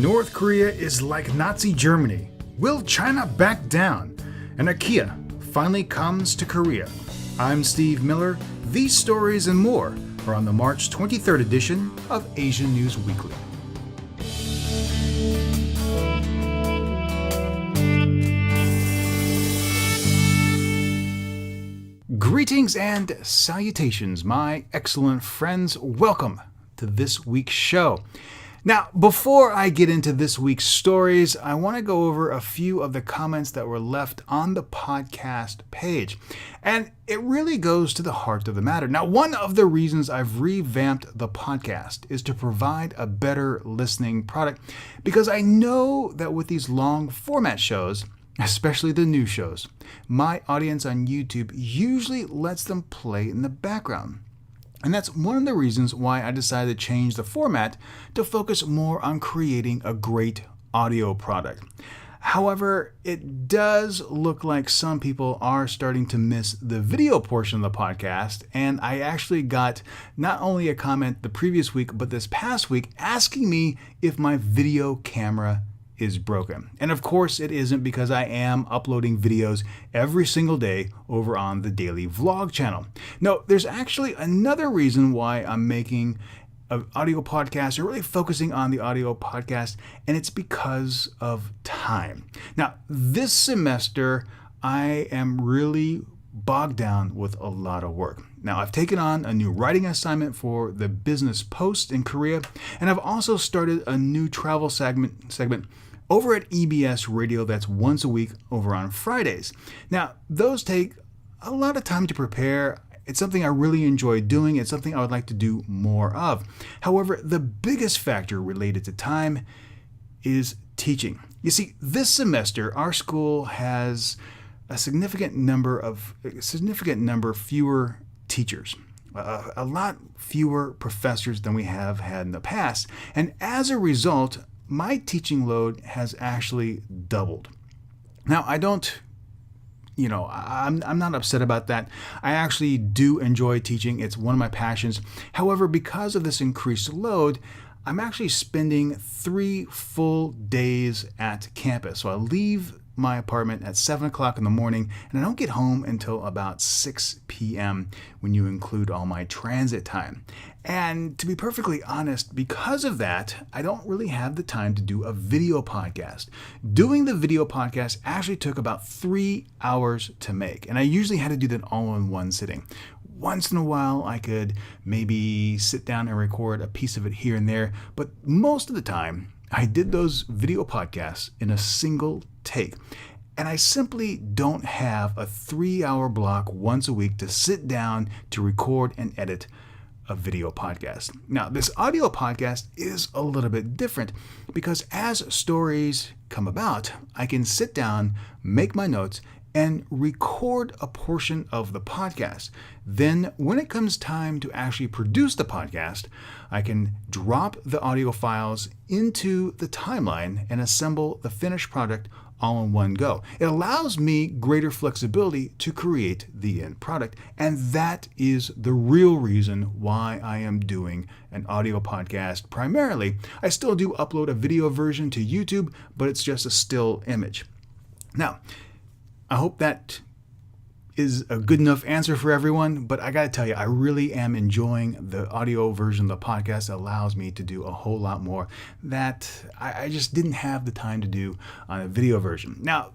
North Korea is like Nazi Germany. Will China back down? And Ikea finally comes to Korea. I'm Steve Miller. These stories and more are on the March 23rd edition of Asian News Weekly. Greetings and salutations, my excellent friends. Welcome to this week's show. Now, before I get into this week's stories, I want to go over a few of the comments that were left on the podcast page. And it really goes to the heart of the matter. Now, one of the reasons I've revamped the podcast is to provide a better listening product, because I know that with these long format shows, especially the new shows, my audience on YouTube usually lets them play in the background. And that's one of the reasons why I decided to change the format to focus more on creating a great audio product. However, it does look like some people are starting to miss the video portion of the podcast, and I actually got not only a comment the previous week, but this past week asking me if my video camera is broken. And of course it isn't, because I am uploading videos every single day over on the daily vlog channel. No, there's actually another reason why I'm making an audio podcast, or really focusing on the audio podcast, and it's because of time. Now, this semester I am really bogged down with a lot of work. Now, I've taken on a new writing assignment for the Business Post in Korea, and I've also started a new travel segment over at EBS Radio that's once a week over on Fridays. Now, those take a lot of time to prepare. It's something I really enjoy doing. It's something I would like to do more of. However, the biggest factor related to time is teaching. You see, this semester, our school has a significant number fewer teachers. A lot fewer professors than we have had in the past. And as a result, my teaching load has actually doubled. Now, I'm not upset about that. I actually do enjoy teaching. It's one of my passions. However, because of this increased load, I'm actually spending 3 full days at campus. So I leave my apartment at 7 o'clock in the morning, and I don't get home until about 6 p.m. when you include all my transit time. And to be perfectly honest, because of that, I don't really have the time to do a video podcast. Doing the video podcast actually took about 3 hours to make, and I usually had to do that all in one sitting. Once in a while, I could maybe sit down and record a piece of it here and there, but most of the time, I did those video podcasts in a single take. And I simply don't have a 3-hour block once a week to sit down to record and edit a video podcast. Now, this audio podcast is a little bit different, because as stories come about, I can sit down, make my notes, and record a portion of the podcast. Then when it comes time to actually produce the podcast, I can drop the audio files into the timeline and assemble the finished product all in one go. It allows me greater flexibility to create the end product, and that is the real reason why I am doing an audio podcast primarily. I still do upload a video version to YouTube, but it's just a still image. Now, I hope that is a good enough answer for everyone, but I gotta tell you, I really am enjoying the audio version of the podcast. It allows me to do a whole lot more that I just didn't have the time to do on a video version. Now,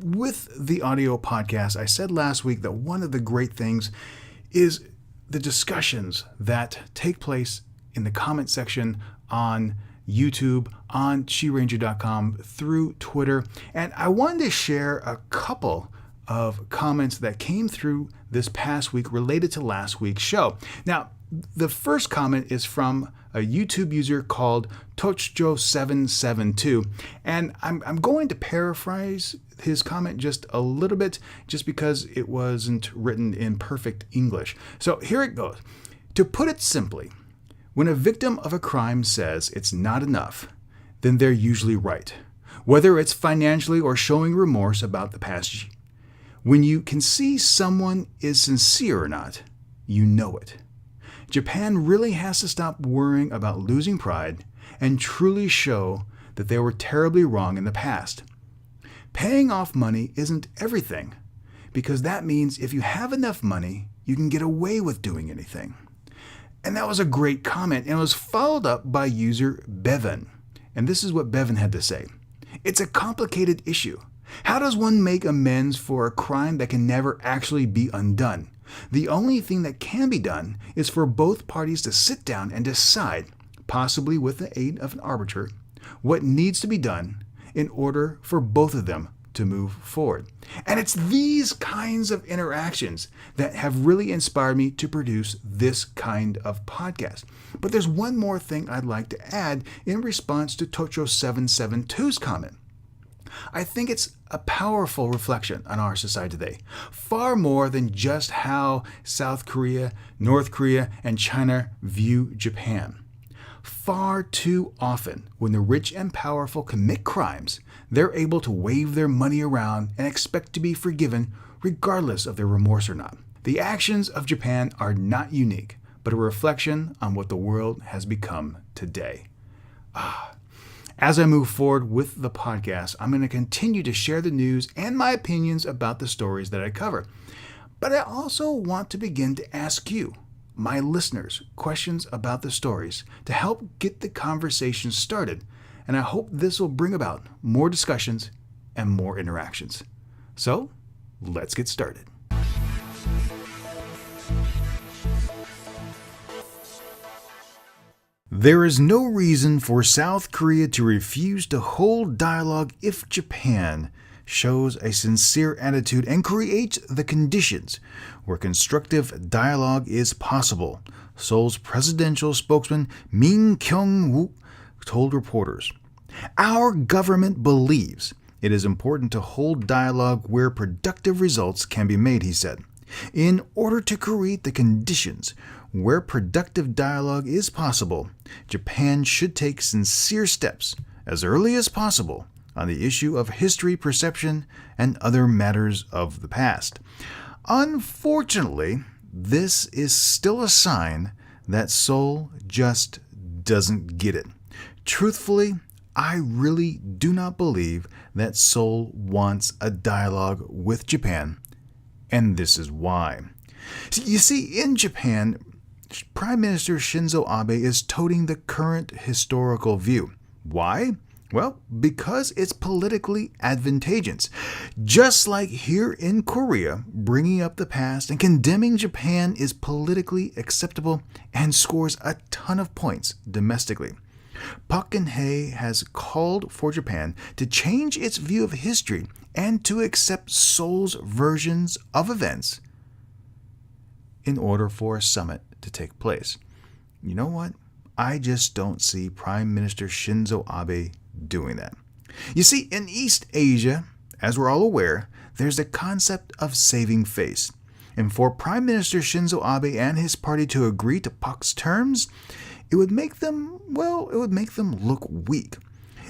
with the audio podcast, I said last week that one of the great things is the discussions that take place in the comment section on YouTube, on SheRanger.com, through Twitter. And I wanted to share a couple of comments that came through this past week related to last week's show. Now, the first comment is from a YouTube user called Tochjo772, and I'm going to paraphrase his comment just a little bit, just because it wasn't written in perfect English. So here it goes. To put it simply, when a victim of a crime says it's not enough, then they're usually right, whether it's financially or showing remorse about the past. When you can see someone is sincere or not, you know it. Japan really has to stop worrying about losing pride and truly show that they were terribly wrong in the past. Paying off money isn't everything, because that means if you have enough money, you can get away with doing anything. And that was a great comment, and it was followed up by user Bevan. And this is what Bevan had to say. It's a complicated issue. How does one make amends for a crime that can never actually be undone? The only thing that can be done is for both parties to sit down and decide, possibly with the aid of an arbiter, what needs to be done in order for both of them to move forward. And it's these kinds of interactions that have really inspired me to produce this kind of podcast. But there's one more thing I'd like to add in response to Tocho772's comment. I think it's a powerful reflection on our society today, far more than just how South Korea, North Korea, and China view Japan. Far too often, when the rich and powerful commit crimes, they're able to wave their money around and expect to be forgiven regardless of their remorse or not. The actions of Japan are not unique, but a reflection on what the world has become today. As I move forward with the podcast, I'm going to continue to share the news and my opinions about the stories that I cover. But I also want to begin to ask you, my listeners, questions about the stories to help get the conversation started. And I hope this will bring about more discussions and more interactions. So, let's get started. There is no reason for South Korea to refuse to hold dialogue if Japan shows a sincere attitude and creates the conditions where constructive dialogue is possible, Seoul's presidential spokesman Min Kyung-woo told reporters. Our government believes it is important to hold dialogue where productive results can be made, he said. In order to create the conditions where productive dialogue is possible, Japan should take sincere steps as early as possible on the issue of history perception and other matters of the past. Unfortunately, this is still a sign that Seoul just doesn't get it. Truthfully, I really do not believe that Seoul wants a dialogue with Japan, and this is why. You see, in Japan, Prime Minister Shinzo Abe is toting the current historical view. Why? Well, because it's politically advantageous. Just like here in Korea, bringing up the past and condemning Japan is politically acceptable and scores a ton of points domestically. Park Geun-hye has called for Japan to change its view of history and to accept Seoul's versions of events in order for a summit to take place. You know what? I just don't see Prime Minister Shinzo Abe doing that. You see, in East Asia, as we're all aware, there's a concept of saving face. And for Prime Minister Shinzo Abe and his party to agree to Park's terms, it would make them look weak.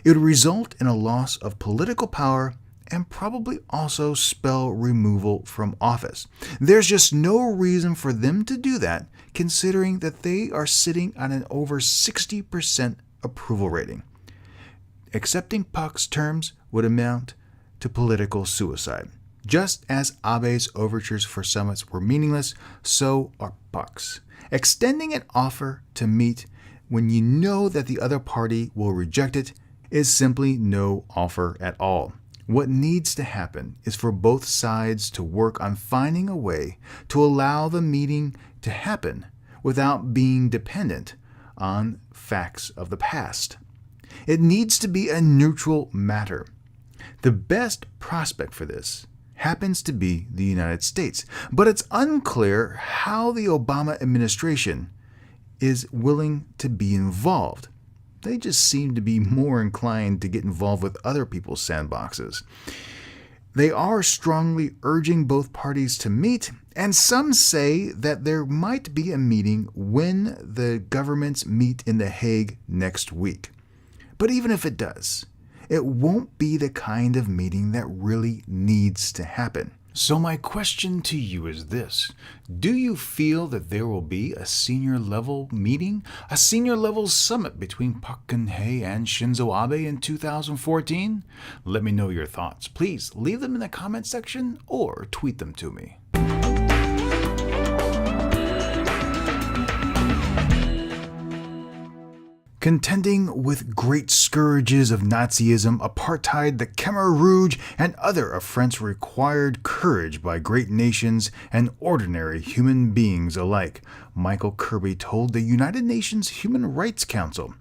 It would result in a loss of political power and probably also spell removal from office. There's just no reason for them to do that, considering that they are sitting on an over 60% approval rating. Accepting Park's terms would amount to political suicide. Just as Abe's overtures for summits were meaningless, so are Park's. Extending an offer to meet when you know that the other party will reject it is simply no offer at all. What needs to happen is for both sides to work on finding a way to allow the meeting to happen without being dependent on facts of the past. It needs to be a neutral matter. The best prospect for this happens to be the United States, but it's unclear how the Obama administration is willing to be involved. They just seem to be more inclined to get involved with other people's sandboxes. They are strongly urging both parties to meet, and some say that there might be a meeting when the governments meet in The Hague next week. But even if it does, it won't be the kind of meeting that really needs to happen. So my question to you is this. Do you feel that there will be a senior level meeting, a senior level summit between Park Geun-hye and Shinzo Abe in 2014? Let me know your thoughts. Please leave them in the comment section or tweet them to me. Contending with great scourges of Nazism, apartheid, the Khmer Rouge, and other affronts required courage by great nations and ordinary human beings alike, Michael Kirby told the United Nations Human Rights Council.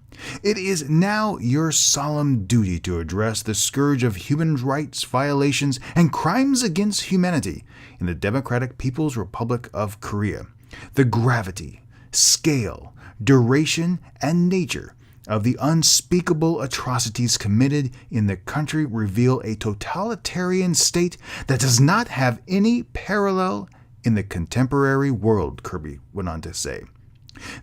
It is now your solemn duty to address the scourge of human rights violations and crimes against humanity in the Democratic People's Republic of Korea. The gravity, scale, duration, and nature of the unspeakable atrocities committed in the country reveal a totalitarian state that does not have any parallel in the contemporary world, Kirby went on to say.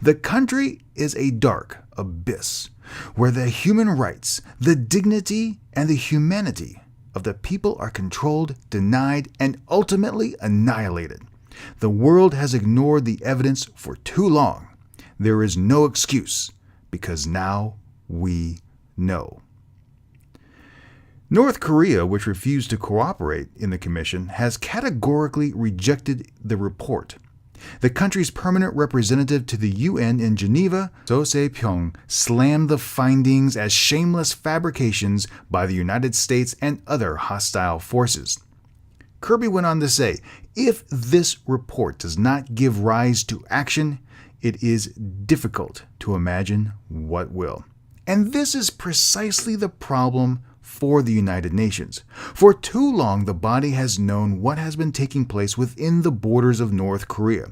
The country is a dark abyss where the human rights, the dignity, and the humanity of the people are controlled, denied, and ultimately annihilated. The world has ignored the evidence for too long. There is no excuse, because now we know. North Korea, which refused to cooperate in the commission, has categorically rejected the report. The country's permanent representative to the UN in Geneva, So Se-pyong, slammed the findings as shameless fabrications by the United States and other hostile forces. Kirby went on to say, if this report does not give rise to action, it is difficult to imagine what will. And this is precisely the problem for the United Nations. For too long, the body has known what has been taking place within the borders of North Korea,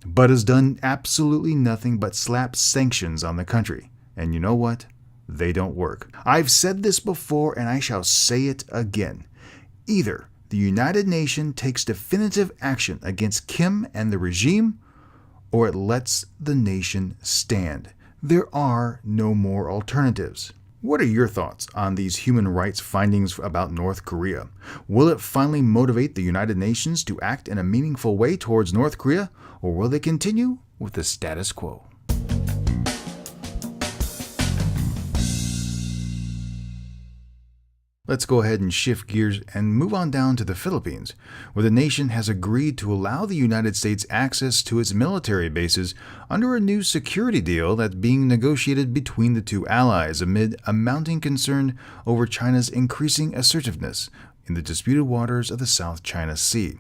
but has done absolutely nothing but slap sanctions on the country. And you know what? They don't work. I've said this before, and I shall say it again. Either the United Nations takes definitive action against Kim and the regime, or it lets the nation stand. There are no more alternatives. What are your thoughts on these human rights findings about North Korea? Will it finally motivate the United Nations to act in a meaningful way towards North Korea, or will they continue with the status quo? Let's go ahead and shift gears and move on down to the Philippines, where the nation has agreed to allow the United States access to its military bases under a new security deal that's being negotiated between the two allies amid a mounting concern over China's increasing assertiveness in the disputed waters of the South China Sea.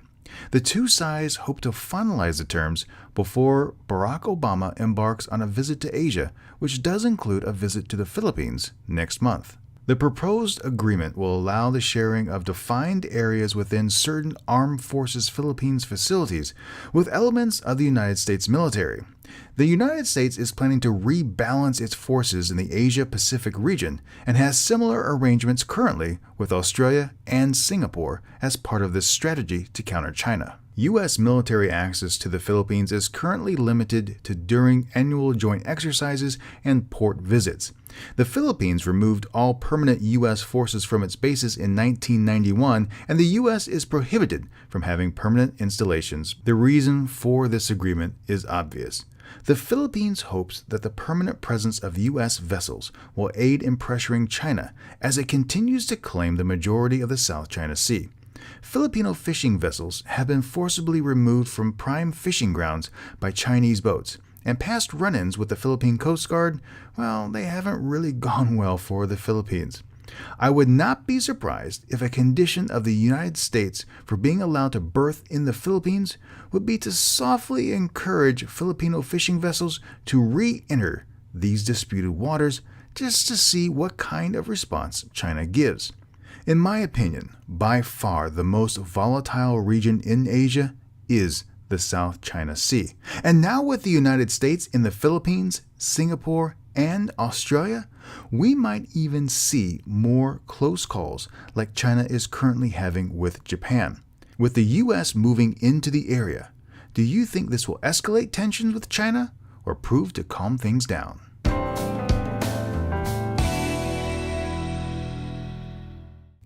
The two sides hope to finalize the terms before Barack Obama embarks on a visit to Asia, which does include a visit to the Philippines next month. The proposed agreement will allow the sharing of defined areas within certain Armed Forces Philippines facilities with elements of the United States military. The United States is planning to rebalance its forces in the Asia-Pacific region and has similar arrangements currently with Australia and Singapore as part of this strategy to counter China. U.S. military access to the Philippines is currently limited to during annual joint exercises and port visits. The Philippines removed all permanent U.S. forces from its bases in 1991, and the U.S. is prohibited from having permanent installations. The reason for this agreement is obvious. The Philippines hopes that the permanent presence of U.S. vessels will aid in pressuring China as it continues to claim the majority of the South China Sea. Filipino fishing vessels have been forcibly removed from prime fishing grounds by Chinese boats, and past run-ins with the Philippine Coast Guard, well, they haven't really gone well for the Philippines. I would not be surprised if a condition of the United States for being allowed to berth in the Philippines would be to softly encourage Filipino fishing vessels to re-enter these disputed waters just to see what kind of response China gives. In my opinion, by far the most volatile region in Asia is the South China Sea. And now with the United States in the Philippines, Singapore, and Australia, we might even see more close calls like China is currently having with Japan. With the U.S. moving into the area, do you think this will escalate tensions with China or prove to calm things down?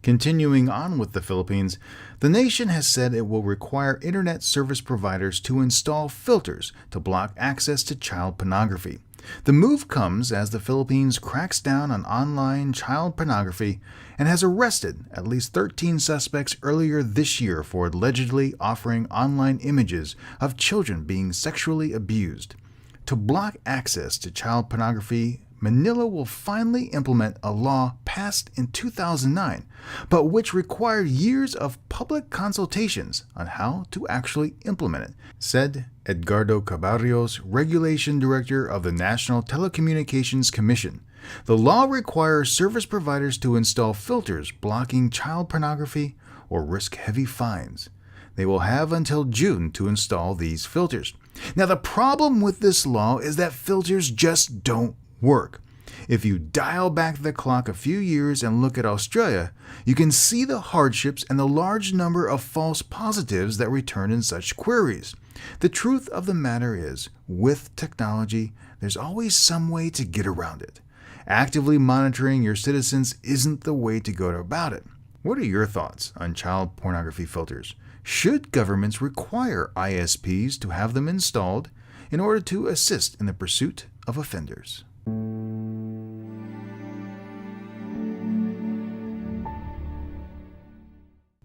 Continuing on with the Philippines, the nation has said it will require internet service providers to install filters to block access to child pornography. The move comes as the Philippines cracks down on online child pornography and has arrested at least 13 suspects earlier this year for allegedly offering online images of children being sexually abused. To block access to child pornography, Manila will finally implement a law passed in 2009, but which required years of public consultations on how to actually implement it, said Edgardo Cabarrios, Regulation Director of the National Telecommunications Commission. The law requires service providers to install filters blocking child pornography or risk heavy fines. They will have until June to install these filters. Now, the problem with this law is that filters just don't work. If you dial back the clock a few years and look at Australia, you can see the hardships and the large number of false positives that return in such queries. The truth of the matter is, with technology, there's always some way to get around it. Actively monitoring your citizens isn't the way to go about it. What are your thoughts on child pornography filters? Should governments require ISPs to have them installed in order to assist in the pursuit of offenders?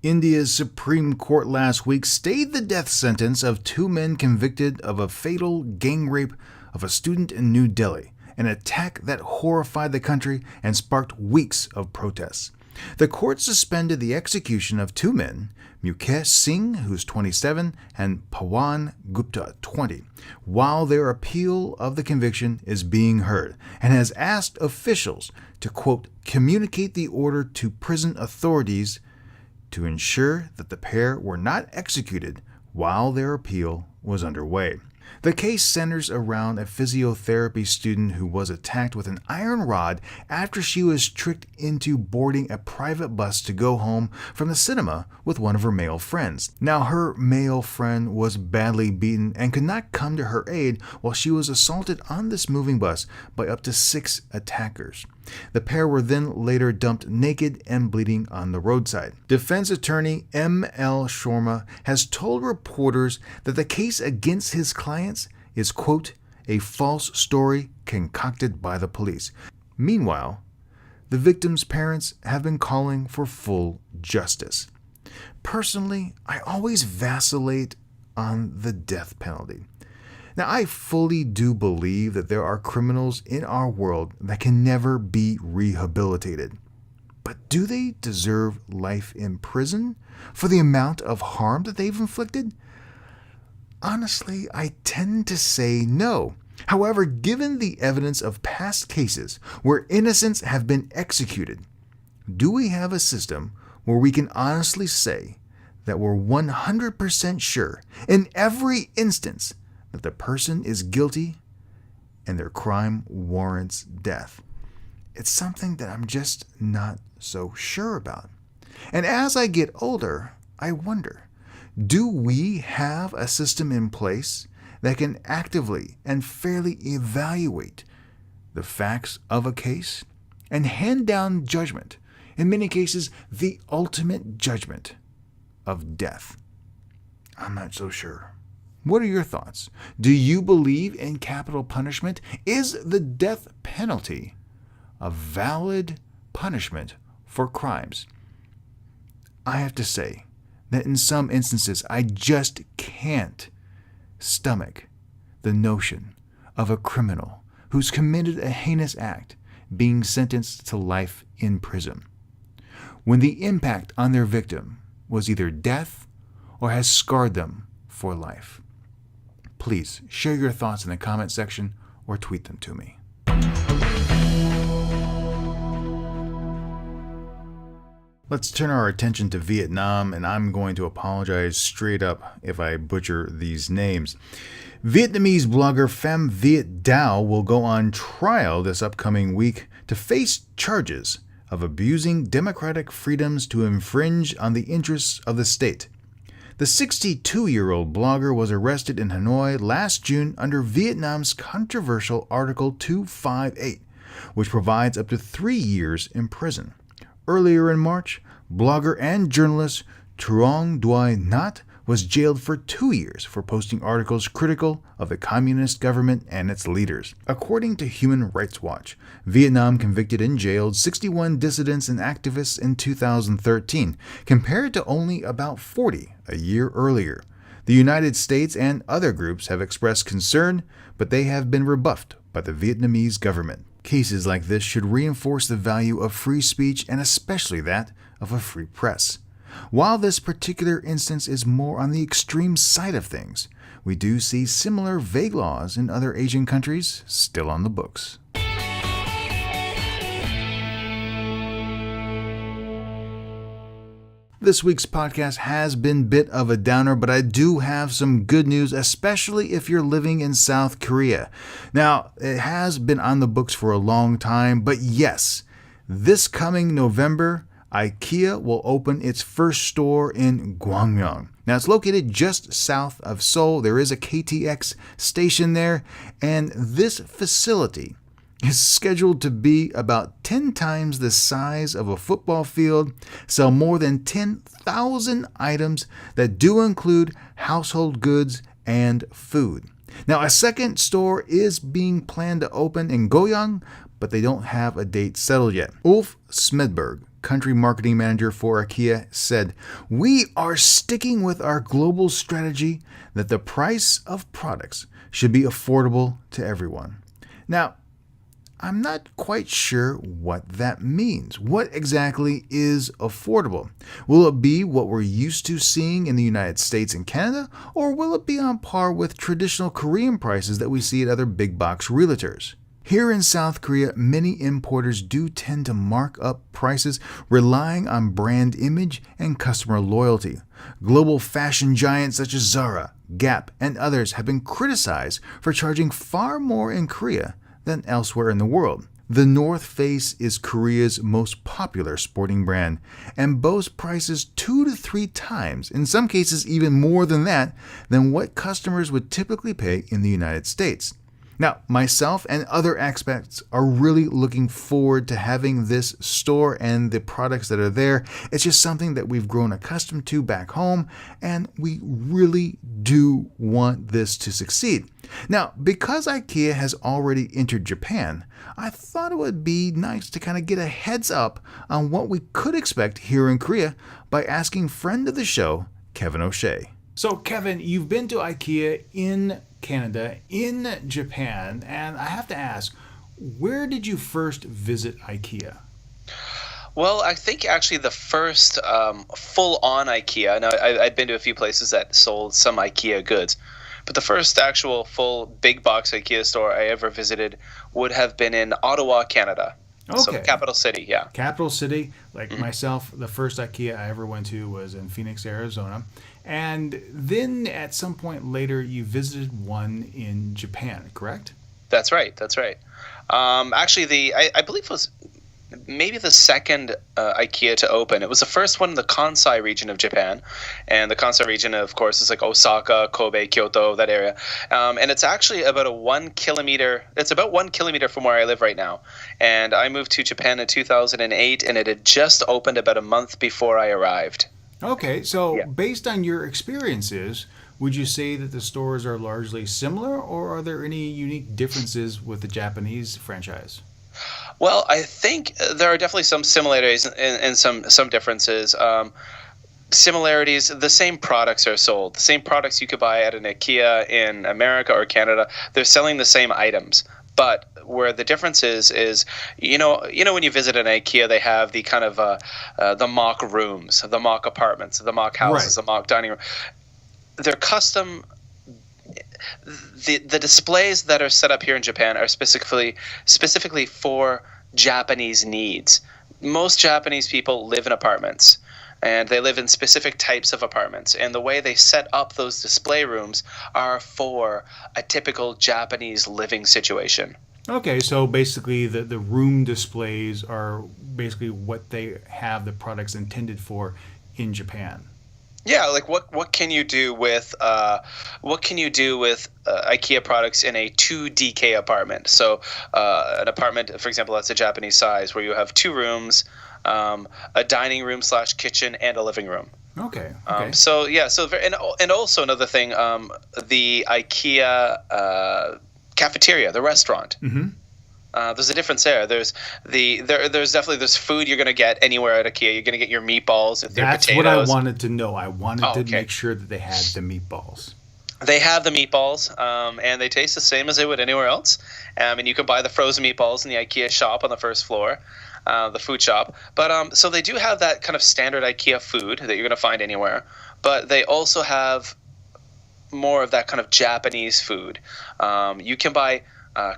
India's Supreme Court last week stayed the death sentence of two men convicted of a fatal gang rape of a student in New Delhi, an attack that horrified the country and sparked weeks of protests. The court suspended the execution of two men, Mukesh Singh, who's 27, and Pawan Gupta, 20, while their appeal of the conviction is being heard, and has asked officials to, quote, communicate the order to prison authorities to ensure that the pair were not executed while their appeal was underway. The case centers around a physiotherapy student who was attacked with an iron rod after she was tricked into boarding a private bus to go home from the cinema with one of her male friends. Now, her male friend was badly beaten and could not come to her aid while she was assaulted on this moving bus by up to 6 attackers. The pair were then later dumped naked and bleeding on the roadside. Defense attorney M.L. Sharma has told reporters that the case against his clients is, quote, a false story concocted by the police. Meanwhile, the victims' parents have been calling for full justice. Personally, I always vacillate on the death penalty. Now, I fully do believe that there are criminals in our world that can never be rehabilitated. But do they deserve life in prison for the amount of harm that they've inflicted? Honestly, I tend to say no. However, given the evidence of past cases where innocents have been executed, do we have a system where we can honestly say that we're 100% sure in every instance that the person is guilty and their crime warrants death? It's something that I'm just not so sure about. And as I get older, I wonder, do we have a system in place that can actively and fairly evaluate the facts of a case and hand down judgment, in many cases the ultimate judgment of death? I'm not so sure. What are your thoughts? Do you believe in capital punishment? Is the death penalty a valid punishment for crimes? I have to say that in some instances, I just can't stomach the notion of a criminal who's committed a heinous act being sentenced to life in prison, when the impact on their victim was either death or has scarred them for life. Please share your thoughts in the comment section or tweet them to me. Let's turn our attention to Vietnam, and I'm going to apologize straight up if I butcher these names. Vietnamese blogger Pham Viet Dao will go on trial this upcoming week to face charges of abusing democratic freedoms to infringe on the interests of the state. The 62-year-old blogger was arrested in Hanoi last June under Vietnam's controversial Article 258, which provides up to 3 years in prison. Earlier in March, Blogger and journalist Truong Duy Nhat was jailed for 2 years for posting articles critical of the communist government and its leaders. According to Human Rights Watch, Vietnam convicted and jailed 61 dissidents and activists in 2013, compared to only about 40 a year earlier. The United States and other groups have expressed concern, but they have been rebuffed by the Vietnamese government. Cases like this should reinforce the value of free speech and especially that of a free press. While this particular instance is more on the extreme side of things, we do see similar vague laws in other Asian countries still on the books. This week's podcast has been a bit of a downer, but I do have some good news, especially if you're living in South Korea. Now, it has been on the books for a long time, but yes, this coming November, Ikea will open its first store in Gwangyang. Now, it's located just south of Seoul. There is a KTX station there, and this facility is scheduled to be about 10 times the size of a football field, sell more than 10,000 items that do include household goods and food. Now, a second store is being planned to open in Goyang, but they don't have a date settled yet. Ulf Smedberg, country marketing manager for IKEA, said, "We are sticking with our global strategy that the price of products should be affordable to everyone." Now, I'm not quite sure what that means. What exactly is affordable? Will it be what we're used to seeing in the United States and Canada, or will it be on par with traditional Korean prices that we see at other big box realtors? Here in South Korea, many importers do tend to mark up prices, relying on brand image and customer loyalty. Global fashion giants such as Zara, Gap, and others have been criticized for charging far more in Korea than elsewhere in the world. The North Face is Korea's most popular sporting brand and boasts prices 2 to 3 times, in some cases even more than that, than what customers would typically pay in the United States. Now, myself and other expats are really looking forward to having this store and the products that are there. It's just something that we've grown accustomed to back home, and we really do want this to succeed. Now, because IKEA has already entered Japan, I thought it would be nice to kind of get a heads up on what we could expect here in Korea by asking friend of the show, Kevin O'Shea. So, Kevin, you've been to IKEA in Canada, in Japan, and I have to ask, where did you first visit IKEA? Well, I think actually the first full-on IKEA, now I'd been to a few places that sold some IKEA goods, but the first actual full big box IKEA store I ever visited would have been in Ottawa, Canada. Okay. So capital city, yeah. Capital city. Like myself, the first IKEA I ever went to was in Phoenix, Arizona. And then at some point later, you visited one in Japan, correct? That's right. Actually, I believe it was maybe the second IKEA to open. It was the first one in the Kansai region of Japan. And the Kansai region, of course, is like Osaka, Kobe, Kyoto, that area. And it's actually about 1 kilometer. It's about 1 kilometer from where I live right now. And I moved to Japan in 2008, and it had just opened about a month before I arrived. Okay, so based on your experiences, would you say that the stores are largely similar, or are there any unique differences with the Japanese franchise? Well, I think there are definitely some similarities and some differences. Similarities, the same products are sold. The same products you could buy at an IKEA in America or Canada, they're selling the same items. But where the difference is you know when you visit an IKEA, they have the kind of the mock rooms, the mock apartments, the mock houses, right, the mock dining room. They're custom. The displays that are set up here in Japan are specifically for Japanese needs. Most Japanese people live in apartments, and they live in specific types of apartments. And the way they set up those display rooms are for a typical Japanese living situation. Okay, so basically the room displays are basically what they have the products intended for in Japan. Yeah, like what can you do with IKEA products in a 2DK apartment? So an apartment, for example, that's a Japanese size, where you have 2 rooms, a dining room / kitchen, and a living room. Okay. And also another thing, the IKEA cafeteria, the restaurant. Mm-hmm. There's a difference there. There's definitely this food you're going to get anywhere at IKEA. You're going to get your meatballs with your potatoes. That's what I wanted to know. I wanted to make sure that they had the meatballs. They have the meatballs, and they taste the same as they would anywhere else. And you can buy the frozen meatballs in the IKEA shop on the first floor, the food shop. But so they do have that kind of standard IKEA food that you're going to find anywhere. But they also have more of that kind of Japanese food. You can buy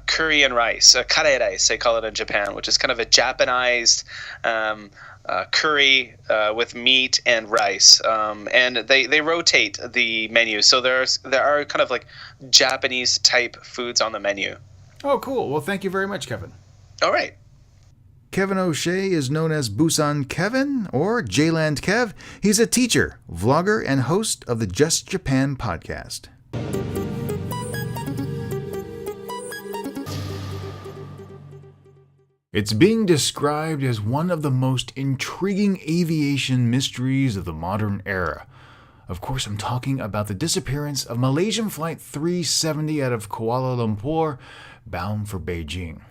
curry and rice, kare rice, they call it in Japan, which is kind of a Japanized curry with meat and rice, and they rotate the menu, so there are kind of like Japanese type foods on the menu. Oh, cool. Well, thank you very much, Kevin. All right. Kevin O'Shea is known as Busan Kevin or Jland Kev. He's a teacher, vlogger, and host of the Just Japan podcast. It's being described as one of the most intriguing aviation mysteries of the modern era. Of course, I'm talking about the disappearance of Malaysian Flight 370 out of Kuala Lumpur, bound for Beijing.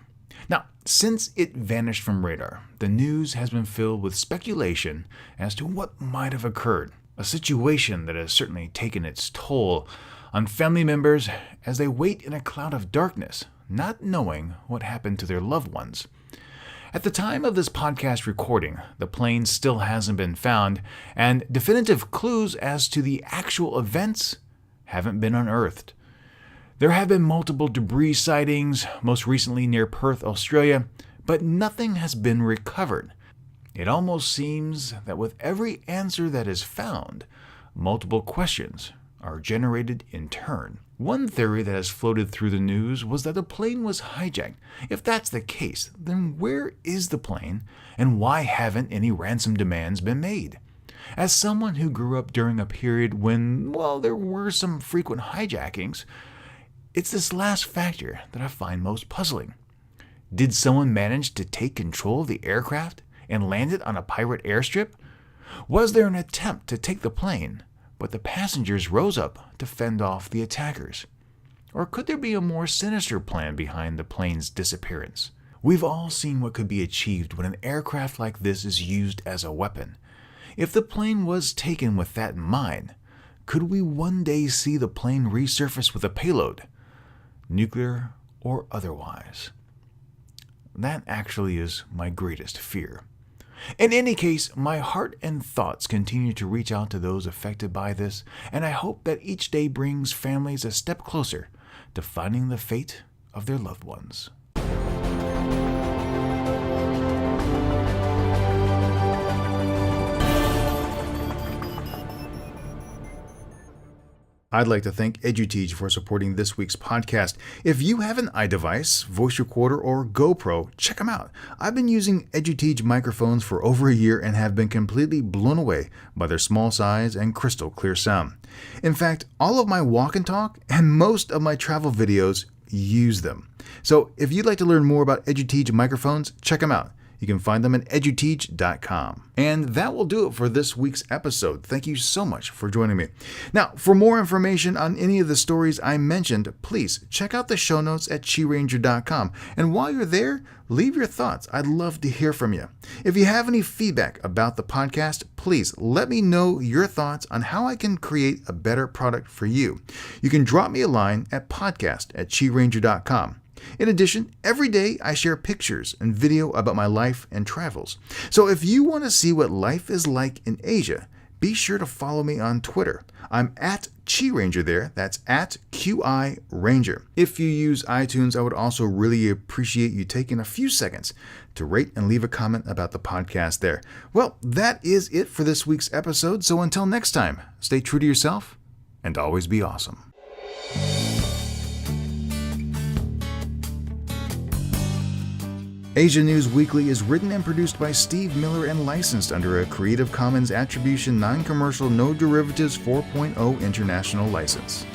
Now, since it vanished from radar, the news has been filled with speculation as to what might have occurred, a situation that has certainly taken its toll on family members as they wait in a cloud of darkness, not knowing what happened to their loved ones. At the time of this podcast recording, the plane still hasn't been found, and definitive clues as to the actual events haven't been unearthed. There have been multiple debris sightings, most recently near Perth, Australia, but nothing has been recovered. It almost seems that with every answer that is found, multiple questions are generated in turn. One theory that has floated through the news was that the plane was hijacked. If that's the case, then where is the plane, and why haven't any ransom demands been made? As someone who grew up during a period when, well, there were some frequent hijackings, it's this last factor that I find most puzzling. Did someone manage to take control of the aircraft and land it on a pirate airstrip? Was there an attempt to take the plane, but the passengers rose up to fend off the attackers? Or could there be a more sinister plan behind the plane's disappearance? We've all seen what could be achieved when an aircraft like this is used as a weapon. If the plane was taken with that in mind, could we one day see the plane resurface with a payload, nuclear or otherwise? That actually is my greatest fear. In any case, my heart and thoughts continue to reach out to those affected by this, and I hope that each day brings families a step closer to finding the fate of their loved ones. I'd like to thank EduTeach for supporting this week's podcast. If you have an iDevice, voice recorder, or GoPro, check them out. I've been using EduTeach microphones for over a year and have been completely blown away by their small size and crystal clear sound. In fact, all of my walk and talk and most of my travel videos use them. So if you'd like to learn more about EduTeach microphones, check them out. You can find them at eduteach.com. And that will do it for this week's episode. Thank you so much for joining me. Now, for more information on any of the stories I mentioned, please check out the show notes at chiranger.com. And while you're there, leave your thoughts. I'd love to hear from you. If you have any feedback about the podcast, please let me know your thoughts on how I can create a better product for you. You can drop me a line at podcast@chiranger.com. In addition, every day I share pictures and video about my life and travels. So if you want to see what life is like in Asia, be sure to follow me on Twitter. I'm at ChiRanger there. That's at QI Ranger. If you use iTunes, I would also really appreciate you taking a few seconds to rate and leave a comment about the podcast there. Well, that is it for this week's episode. So until next time, stay true to yourself and always be awesome. Asia News Weekly is written and produced by Steve Miller and licensed under a Creative Commons Attribution Non-Commercial No Derivatives 4.0 International License.